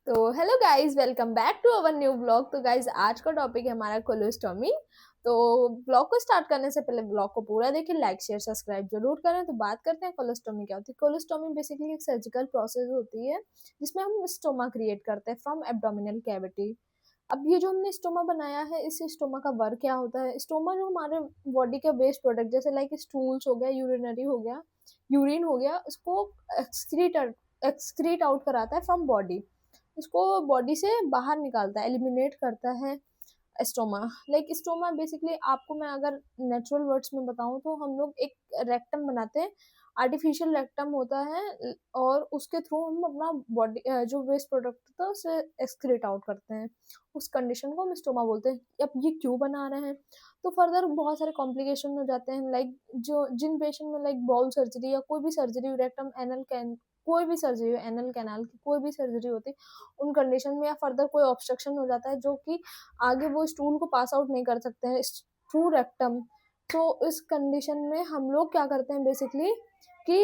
तो hello guys, welcome back to our new blog. तो guys, आज का टॉपिक है हमारा कोलोस्टोमी। तो ब्लॉग को स्टार्ट करने से पहले ब्लॉग को पूरा देखें, लाइक शेयर सब्सक्राइब जरूर करें। तो बात करते हैं कोलोस्टोमी क्या होती है। कोलोस्टोमी बेसिकली एक सर्जिकल प्रोसेस होती है जिसमें हम स्टोमा क्रिएट करते हैं फ्रॉम एब्डोमिनल कैविटी। अब ये जो हमने स्टोमा बनाया है, इस स्टोमा का वर्क क्या होता है। स्टोमा जो हमारे बॉडी का वेस्ट प्रोडक्ट जैसे लाइक स्टूल्स हो गया, यूरिनरी हो गया, यूरिन हो गया, उसको एक्सक्रीट एक्सक्रीट आउट कराता है फ्रॉम बॉडी। इसको बॉडी से बाहर निकालता है, एलिमिनेट करता है स्टोमा। लाइक स्टोमा बेसिकली आपको मैं अगर नेचुरल वर्ड्स में बताऊं तो हम लोग एक रेक्टम बनाते हैं, आर्टिफिशियल रेक्टम होता है, और उसके थ्रू हम अपना बॉडी जो वेस्ट प्रोडक्ट होता है उसे एक्सक्रीट आउट करते हैं। उस कंडीशन को हम स्टोमा बोलते हैं। अब ये क्यों बना रहे हैं, तो फर्दर बहुत सारे कॉम्प्लिकेशन हो जाते हैं। लाइक जो जिन पेशेंट में लाइक बॉल सर्जरी या कोई भी सर्जरी, रेक्टम एनल कैन कोई भी सर्जरी हो, एनल कैनाल की कोई भी सर्जरी होती है, उन कंडीशन में या फर्दर कोई ऑब्स्ट्रक्शन हो जाता है जो कि आगे वो स्टूल को पास आउट नहीं कर सकते हैं थ्रू रेक्टम। तो इस कंडीशन में हम लोग क्या करते हैं बेसिकली कि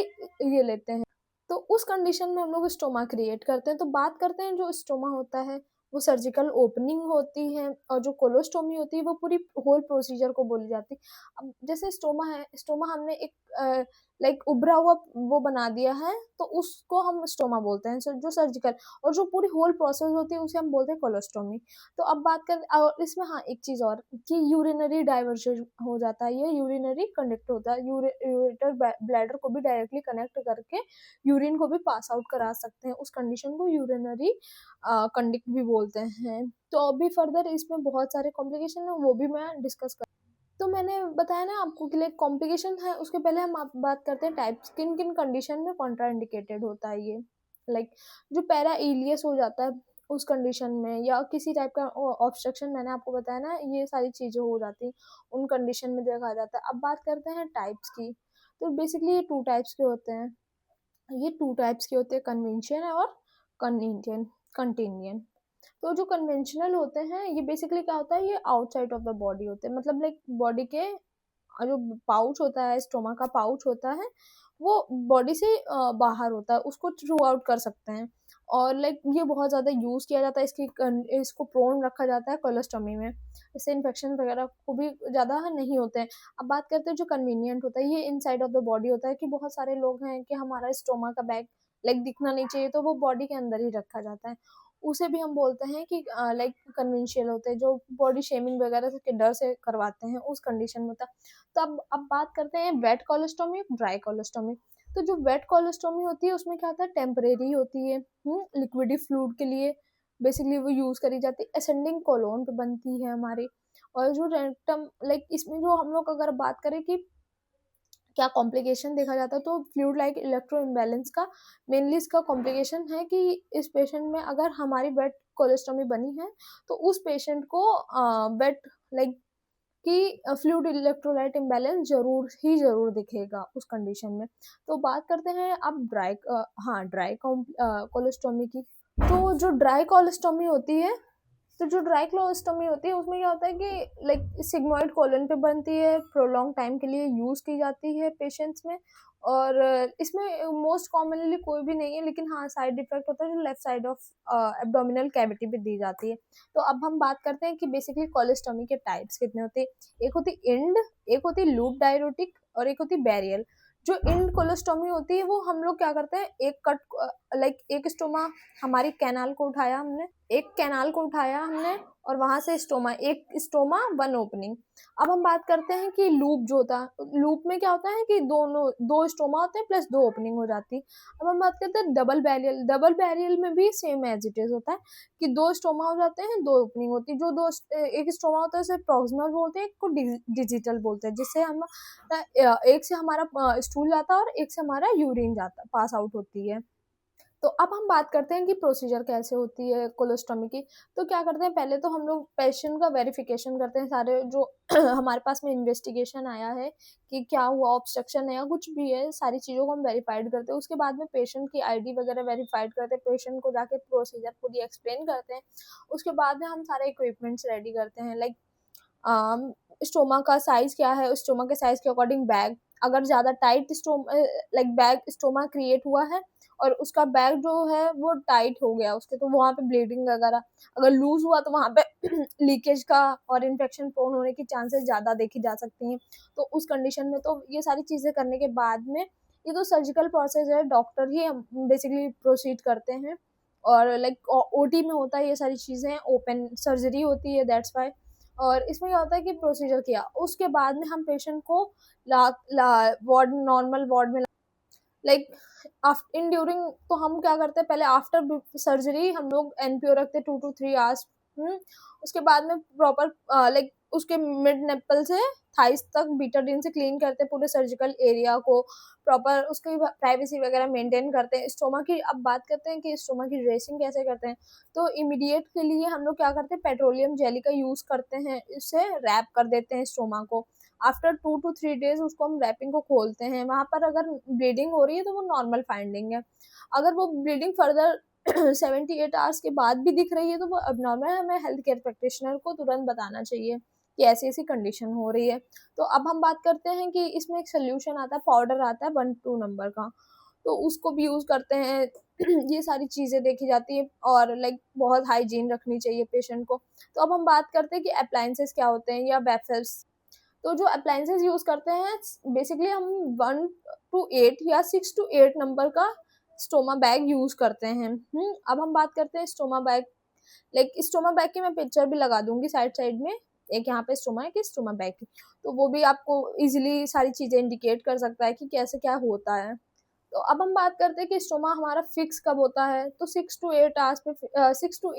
ये लेते हैं। तो उस कंडीशन में हम लोग स्टोमा क्रिएट करते हैं। तो बात करते हैं, जो स्टोमा होता है वो सर्जिकल ओपनिंग होती है, और जो कोलोस्टोमी होती है वो पूरी होल प्रोसीजर को बोली जाती है। अब जैसे स्टोमा है, स्टोमा हमने एक लाइक उभरा हुआ वो बना दिया है, तो उसको हम स्टोमा बोलते हैं, जो सर्जिकल। और जो पूरी होल प्रोसेस होती है उसे हम बोलते हैं कोलोस्टोमी। तो अब बात कर और इसमें हाँ एक चीज और कि यूरिनरी डाइवर्जन हो जाता है। ये यूरिनरी कंडक्ट होता है, यूरेटर ब्लैडर को भी डायरेक्टली कनेक्ट करके यूरिन को भी पास आउट करा सकते हैं। उस कंडीशन को यूरिनरी कंडक्ट भी बोलते हैं। तो अभी फर्दर इसमें बहुत सारे कॉम्प्लिकेशन है, वो भी मैं डिस्कस कर। तो मैंने बताया ना आपको कि लाइक कॉम्प्लिकेशन है, उसके पहले हम आप बात करते हैं टाइप्स, किन किन कंडीशन में कॉन्ट्राइंडिकेटेड होता है ये। लाइक जो पैरा इलियस हो जाता है उस कंडीशन में, या किसी टाइप का ऑब्स्ट्रक्शन, मैंने आपको बताया ना, ये सारी चीजें हो जाती हैं उन कंडीशन में देखा जाता है। अब बात करते हैं टाइप्स की। तो बेसिकली ये टू टाइप्स के होते हैं। ये टू टाइप्स के होते हैं, कन्वेंशन और कंटिन्यून कंटिन्यून। तो जो कन्वेंशनल होते हैं ये बेसिकली क्या होता है, ये आउटसाइड ऑफ द बॉडी होते हैं। मतलब लाइक बॉडी के जो पाउच होता है, स्टोमा का पाउच होता है, वो बॉडी से बाहर होता है, उसको थ्रू आउट कर सकते हैं। और लाइक ये बहुत ज़्यादा यूज़ किया जाता है, इसको प्रोन रखा जाता है कोलोस्टोमी में। इससे इन्फेक्शन वगैरह को भी ज़्यादा नहीं होते हैं। अब बात करते हैं जो कन्वीनियंट होता है, ये इनसाइड ऑफ द बॉडी होता है। कि बहुत सारे लोग हैं कि हमारा स्टोमा का बैग लाइक दिखना नहीं चाहिए, तो वो बॉडी के अंदर ही रखा जाता है। उसे भी हम बोलते हैं कि लाइक कन्वेंशियल होते हैं, जो बॉडी शेमिंग वगैरह के डर से करवाते हैं, उस कंडीशन में होता है। तो अब बात करते हैं वेट कोलोस्टोमी और ड्राई कोलोस्टोमी। तो जो वेट कोलोस्टोमी होती है उसमें क्या होता है, टेम्परेरी होती है, लिक्विडी फ्लूइड के लिए बेसिकली वो यूज करी जाती है, असेंडिंग कोलोन पे बनती है हमारी। और जो रेक्टम लाइक इसमें जो हम लोग अगर बात करें कि क्या कॉम्प्लिकेशन देखा जाता है, तो फ्लूइड लाइक इलेक्ट्रो इम्बैलेंस का मेनली इसका कॉम्प्लिकेशन है कि इस पेशेंट में अगर हमारी वेट कोलेस्टोमी बनी है तो उस पेशेंट को वेट लाइक कि फ्लूइड इलेक्ट्रोलाइट इम्बैलेंस जरूर दिखेगा उस कंडीशन में। तो बात करते हैं अब ड्राई कोलेस्टोमी की। तो जो ड्राई कोलेस्टोमी होती है, तो जो ड्राई कोलोस्टोमी होती है उसमें क्या होता है कि लाइक सिग्मोइड कोलन पे बनती है, प्रोलॉन्ग टाइम के लिए यूज की जाती है पेशेंट्स में। और इसमें मोस्ट कॉमनली कोई भी नहीं है, लेकिन हाँ साइड इफेक्ट होता है जो left side of abdominal cavity पे दी जाती है। तो अब हम बात करते हैं कि बेसिकली कोलेस्टोमी के टाइप्स कितने होते हैं। एक होती इंड, एक होती लूप डायरोटिक, और एक होती बैरियल। जो इंड कोलोस्टोमी होती है वो हम लोग क्या करते हैं, एक कट लाइक एक स्टोमा हमारी कैनाल को उठाया हमने, एक कैनाल को उठाया हमने, और वहां से स्टोमा, एक स्टोमा वन ओपनिंग। अब हम बात करते हैं कि लूप जो होता है, लूप में क्या होता है कि दोनों दो स्टोमा होते हैं प्लस दो ओपनिंग हो जाती है। अब हम बात करते हैं डबल बैरियल। डबल बैरियल में भी सेम एज इट इज होता है कि दो स्टोमा हो जाते हैं, दो ओपनिंग होती है। जो दो एक स्टोमा होता है उसे प्रॉक्सिमल बोलते हैं, एक को डिजिटल बोलते हैं, जिससे हम एक से हमारा स्टूल जाता है और एक से हमारा यूरिन जाता पास आउट होती है। तो अब हम बात करते हैं कि प्रोसीजर कैसे होती है कोलोस्टोमी की। तो क्या करते हैं, पहले तो हम लोग पेशेंट का वेरिफिकेशन करते हैं, सारे जो हमारे पास में इन्वेस्टिगेशन आया है कि क्या हुआ, ऑब्स्ट्रक्शन है या कुछ भी है, सारी चीज़ों को हम वेरीफाइड करते हैं। उसके बाद में पेशेंट की आईडी वगैरह वेरीफाइड करते हैं, पेशेंट को जाके प्रोसीजर पूरी एक्सप्लेन करते हैं। उसके बाद में हम सारे इक्विपमेंट्स रेडी करते हैं, लाइक स्टोमा का साइज क्या है, स्टोमा के साइज के अकॉर्डिंग बैग अगर ज़्यादा tight like bag stoma create हुआ है और उसका बैग जो है वो टाइट हो गया उसके, तो वहाँ पे ब्लीडिंग वगैरह अगर लूज हुआ तो वहाँ पे लीकेज का और इन्फेक्शन प्रोन होने की चांसेस ज़्यादा देखी जा सकती हैं। तो उस कंडीशन में तो ये सारी चीज़ें करने के बाद में ये तो सर्जिकल प्रोसेस है, डॉक्टर ही बेसिकली प्रोसीड करते हैं और लाइक ओटी में होता है ये सारी चीज़ें, ओपन सर्जरी होती है, दैट्स वाई। और इसमें क्या होता है कि प्रोसीजर किया उसके बाद में हम पेशेंट को वार्ड नॉर्मल वार्ड में लाइक इन ड्यूरिंग, तो हम क्या करते हैं पहले आफ्टर सर्जरी हम लोग एनपीओ रखते हैं 2 to 3 आवर्स। उसके बाद में प्रॉपर लाइक उसके मिड नेपल से थाइस तक बीटाडीन से क्लीन करते हैं पूरे सर्जिकल एरिया को, प्रॉपर उसकी प्राइवेसी वगैरह मेंटेन करते हैं। स्टोमा की अब बात करते हैं कि स्टोमा की ड्रेसिंग कैसे करते हैं। तो इमीडिएट के लिए हम लोग क्या करते हैं, पेट्रोलियम जेली का यूज़ करते हैं, इससे रैप कर देते हैं स्टोमा को। आफ्टर 2 to 3 डेज उसको हम रैपिंग को खोलते हैं, वहाँ पर अगर ब्लीडिंग हो रही है तो वो नॉर्मल फाइंडिंग है। अगर वो ब्लीडिंग फर्दर 78 आवर्स के बाद भी दिख रही है तो वो अबनॉर्मल है, हमें हेल्थ केयर प्रैक्टिशनर को तुरंत बताना चाहिए कि ऐसी ऐसी कंडीशन हो रही है। तो अब हम बात करते हैं कि इसमें एक सोल्यूशन आता है, पाउडर आता है 1-2 नंबर का, तो उसको भी यूज़ करते हैं। ये सारी चीज़ें देखी जाती है और लाइक बहुत हाइजीन रखनी चाहिए पेशेंट को। तो अब हम बात करते हैं कि अप्लायंसेस क्या होते हैं या वेफल्स। तो जो अप्लायंसेस यूज़ करते हैं बेसिकली हम 1 to 8 या 6 to 8 नंबर का स्टोमा बैग यूज़ करते हैं। अब हम बात करते हैं stoma bag, like stoma bag की मैं पिक्चर भी लगा दूंगी साइड साइड में, एक यहाँ पे स्टोमा है कि स्टोमा बैग की, तो वो भी आपको इजीली सारी चीज़ें इंडिकेट कर सकता है कि कैसे क्या होता है। तो अब हम बात करते हैं कि स्टोमा हमारा फिक्स कब होता है, तो 6 to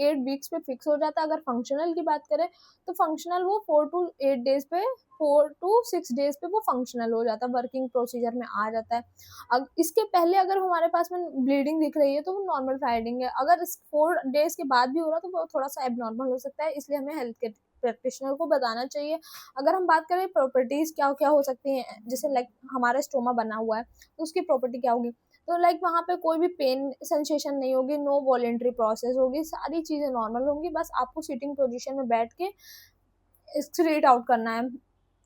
8 वीक्स पे फिक्स हो जाता है। अगर फंक्शनल की बात करें तो फंक्शनल वो 4 to 6 डेज पे वो फंक्शनल हो जाता है, वर्किंग प्रोसीजर में आ जाता है। अब इसके पहले अगर हमारे पास में ब्लीडिंग दिख रही है तो वो नॉर्मल फाइंडिंग है, अगर इस 4 डेज के बाद भी हो रहा तो वो थोड़ा सा एबनॉर्मल हो सकता है, इसलिए हमें हेल्थ केयर प्रैक्टिशनर को बताना चाहिए। अगर हम बात करें प्रॉपर्टीज़ क्या क्या हो सकती हैं, जैसे लाइक हमारा स्टोमा बना हुआ है तो उसकी प्रॉपर्टी क्या होगी, तो लाइक वहाँ पे कोई भी पेन सेंसेशन नहीं होगी, नो वॉलेंट्री प्रोसेस होगी, सारी चीज़ें नॉर्मल होंगी, बस आपको सिटिंग पोजीशन में बैठ के स्ट्रेट आउट करना है।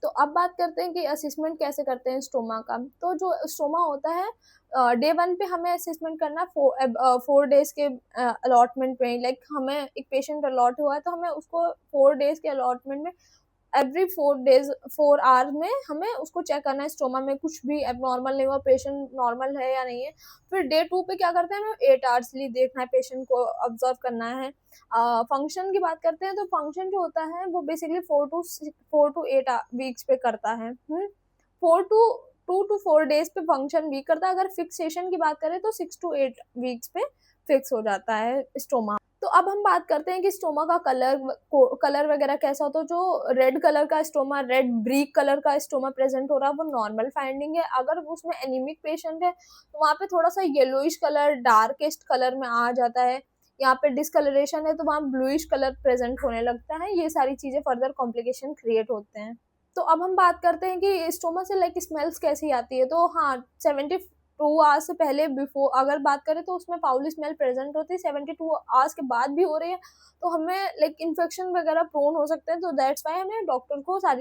तो अब बात करते हैं कि असेसमेंट कैसे करते हैं स्टोमा का। तो जो स्टोमा होता है डे 1 पे हमें असेसमेंट करना है 4 डेज के अलॉटमेंट में, लाइक हमें एक पेशेंट अलॉट हुआ है तो हमें उसको 4 डेज के अलॉटमेंट में एवरी 4 आवर में हमें उसको चेक करना है स्टोमा में कुछ भी एबनॉर्मल नहीं हुआ, पेशेंट नॉर्मल है या नहीं है। फिर डे 2 पे क्या करते हैं, हमें 8 आवर्सली देखना है, पेशेंट को ऑब्जर्व करना है। फंक्शन की बात करते हैं तो फंक्शन जो होता है वो बेसिकली 4 to 8 वीक्स पे करता है। 2 to 4 डेज पे फंक्शन वीक करता है। अगर फिक्सेशन की बात करें तो 6 to 8 वीक्स पे फिक्स हो जाता है स्टोमा। तो अब हम बात करते हैं कि स्टोमा का कलर वगैरह कैसा होता है। जो रेड कलर का स्टोमा, रेड ब्रीक कलर का स्टोमा प्रेजेंट हो रहा है वो नॉर्मल फाइंडिंग है। अगर उसमें एनीमिक पेशेंट है तो वहाँ पे थोड़ा सा येलोइश कलर, डार्केस्ट कलर में आ जाता है। यहाँ पे डिस्कलरेशन है तो वहाँ ब्लूइश कलर प्रेजेंट होने लगता है। ये सारी चीजें फर्दर कॉम्प्लिकेशन क्रिएट होते हैं। तो अब हम बात करते हैं कि स्टोमा से लाइक स्मेल्स कैसी आती है। तो हाँ, 72 आवर्स से पहले बिफोर अगर बात करें तो उसमें फाउल स्मेल प्रेजेंट होती है। 72 आवर्स के बाद भी हो रही है तो हमें लाइक इन्फेक्शन वगैरह प्रोन हो सकते हैं, तो दैट्स वाई हमें डॉक्टर को सारी